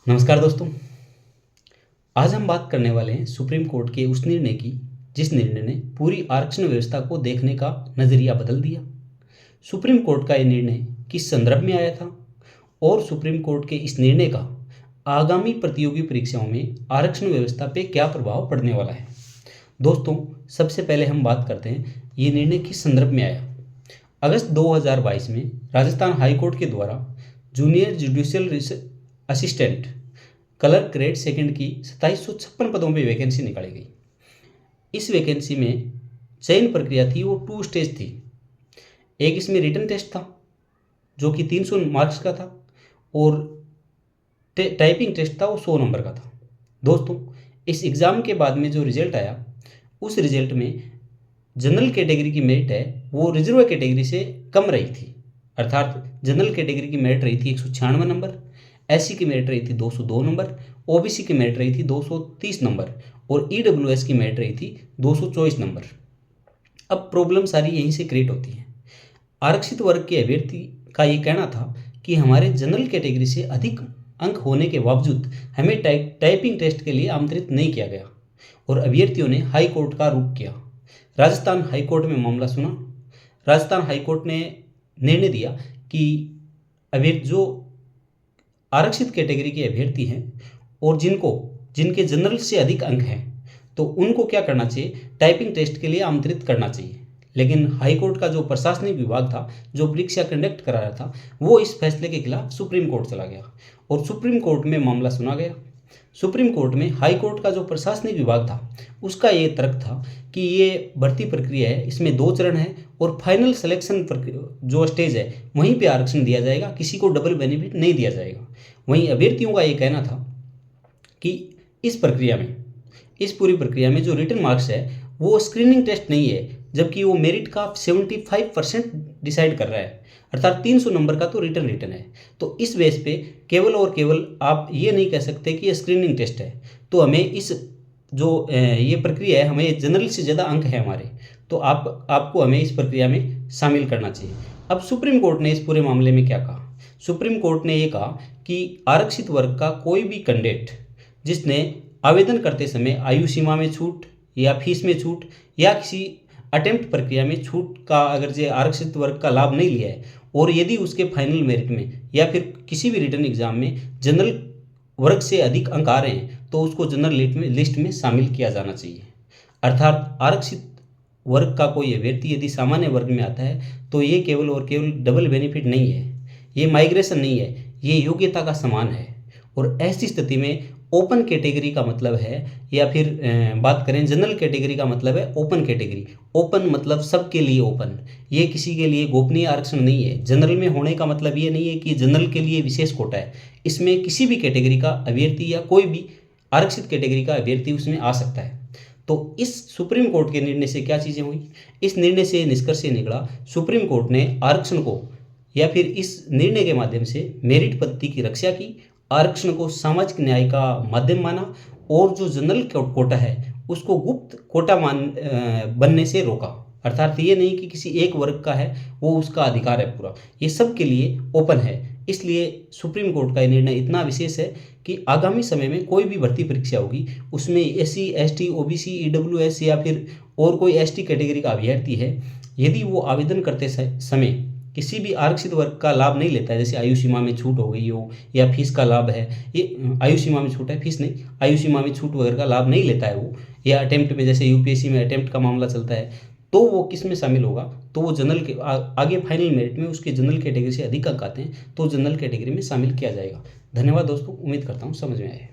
नमस्कार दोस्तों। आज हम बात करने वाले हैं सुप्रीम कोर्ट के उस निर्णय की जिस निर्णय ने पूरी आरक्षण व्यवस्था को देखने का नज़रिया बदल दिया। सुप्रीम कोर्ट का ये निर्णय किस संदर्भ में आया था और सुप्रीम कोर्ट के इस निर्णय का आगामी प्रतियोगी परीक्षाओं में आरक्षण व्यवस्था पे क्या प्रभाव पड़ने वाला है। दोस्तों, सबसे पहले हम बात करते हैं ये निर्णय किस संदर्भ में आया। अगस्त 2022 में राजस्थान हाईकोर्ट के द्वारा junior judicial assistant clerk grade second की 2756 पदों पे वैकेंसी निकाली गई। इस वैकेंसी में चयन प्रक्रिया थी वो 2 स्टेज थी। एक इसमें रिटन टेस्ट था जो कि 300 मार्क्स का था और टाइपिंग टेस्ट था वो 100 नंबर का था। दोस्तों, इस एग्ज़ाम के बाद में जो रिजल्ट आया उस रिजल्ट में जनरल कैटेगरी की मेरिट है वो रिजर्व कैटेगरी से कम रही थी। अर्थात जनरल कैटेगरी की मेरिट रही थी 196 नंबर, एससी की मेरिट रही थी 202 नंबर, ओबीसी की मेरिट रही थी 230 नंबर और ईडब्ल्यूएस की मेरिट रही थी 224 नंबर। अब प्रॉब्लम सारी यहीं से क्रिएट होती है। आरक्षित वर्ग के अभ्यर्थी का ये कहना था कि हमारे जनरल कैटेगरी से अधिक अंक होने के बावजूद हमें टाइपिंग टेस्ट के लिए आमंत्रित नहीं किया गया और अभ्यर्थियों ने हाई कोर्ट का रुख किया। राजस्थान हाई कोर्ट में मामला सुना। राजस्थान हाई कोर्ट ने निर्णय दिया कि जो आरक्षित कैटेगरी के अभ्यर्थी हैं और जिनके जनरल से अधिक अंक हैं तो उनको क्या करना चाहिए, टाइपिंग टेस्ट के लिए आमंत्रित करना चाहिए। लेकिन हाईकोर्ट का जो प्रशासनिक विभाग था जो परीक्षा कंडक्ट करा रहा था वो इस फैसले के खिलाफ सुप्रीम कोर्ट चला गया और सुप्रीम कोर्ट में मामला सुना गया। सुप्रीम कोर्ट में हाई कोर्ट का जो प्रशासनिक विभाग था उसका ये तर्क था कि ये भर्ती प्रक्रिया है, इसमें 2 चरण है और फाइनल सिलेक्शन जो स्टेज है वहीं पे आरक्षण दिया जाएगा, किसी को डबल बेनिफिट नहीं दिया जाएगा। वहीं अभ्यर्थियों का ये कहना था कि इस पूरी प्रक्रिया में जो रिटन मार्क्स है वो स्क्रीनिंग टेस्ट नहीं है, जबकि वो मेरिट का 75% डिसाइड कर रहा है। अर्थात 300 नंबर का तो रिटन है। तो इस बेस पे केवल और केवल आप ये नहीं कह सकते कि ये स्क्रीनिंग टेस्ट है। तो हमें इस जो ये प्रक्रिया है, हमें जनरल से ज़्यादा अंक है हमारे, तो आपको हमें इस प्रक्रिया में शामिल करना चाहिए। अब सुप्रीम कोर्ट ने इस पूरे मामले में क्या कहा। सुप्रीम कोर्ट ने ये कहा कि आरक्षित वर्ग का कोई भी कैंडिडेट जिसने आवेदन करते समय आयु सीमा में छूट या फीस में छूट या किसी अटेम्प्ट प्रक्रिया में छूट का अगर जो आरक्षित वर्ग का लाभ नहीं लिया है और यदि उसके फाइनल मेरिट में या फिर किसी भी रिटन एग्जाम में जनरल वर्ग से अधिक अंक आ रहे हैं तो उसको जनरल लिस्ट में शामिल किया जाना चाहिए। अर्थात आरक्षित वर्ग का कोई अभ्यर्थी यदि सामान्य वर्ग में आता है तो ये केवल और केवल डबल बेनिफिट नहीं है, ये माइग्रेशन नहीं है, ये योग्यता का समान है। और ऐसी स्थिति में ओपन कैटेगरी का मतलब है या फिर बात करें जनरल कैटेगरी का मतलब है ओपन कैटेगरी। ओपन मतलब सबके लिए ओपन, ये किसी के लिए गोपनीय आरक्षण नहीं है। जनरल में होने का मतलब ये नहीं है कि जनरल के लिए विशेष कोटा है, इसमें किसी भी कैटेगरी का अभ्यर्थी या कोई भी आरक्षित कैटेगरी का अभ्यर्थी उसमें आ सकता है। तो इस सुप्रीम कोर्ट के निर्णय से क्या चीज़ें हुई, इस निर्णय से निष्कर्ष से निकला सुप्रीम कोर्ट ने आरक्षण को या फिर इस निर्णय के माध्यम से मेरिट पद्धति की रक्षा की, आरक्षण को सामाजिक न्याय का माध्यम माना और जो जनरल कोटा है उसको गुप्त कोटा बनने से रोका। अर्थात ये नहीं कि किसी एक वर्ग का है वो उसका अधिकार है पूरा, ये सब के लिए ओपन है। इसलिए सुप्रीम कोर्ट का ये निर्णय इतना विशेष है कि आगामी समय में कोई भी भर्ती परीक्षा होगी उसमें एससी, एसटी, ओबीसी, ईडब्ल्यूएस या फिर और कोई एसटी कैटेगरी का अभ्यर्थी है, यदि वो आवेदन करते समय किसी भी आरक्षित वर्ग का लाभ नहीं लेता है, जैसे आयु सीमा में छूट हो गई हो या फीस का लाभ है, ये आयु सीमा में छूट है, फीस नहीं, आयु सीमा में छूट वगैरह का लाभ नहीं लेता है वो, या अटेम्प्ट में जैसे यूपीएससी में अटेम्प्ट का मामला चलता है, तो वो किस में शामिल होगा, तो वो जनरल के आगे फाइनल मेरिट में उसके जनरल कैटेगरी से अधिक अंक आते हैं तो जनरल कैटेगरी में शामिल किया जाएगा। धन्यवाद दोस्तों, उम्मीद करता हूँ समझ में आए।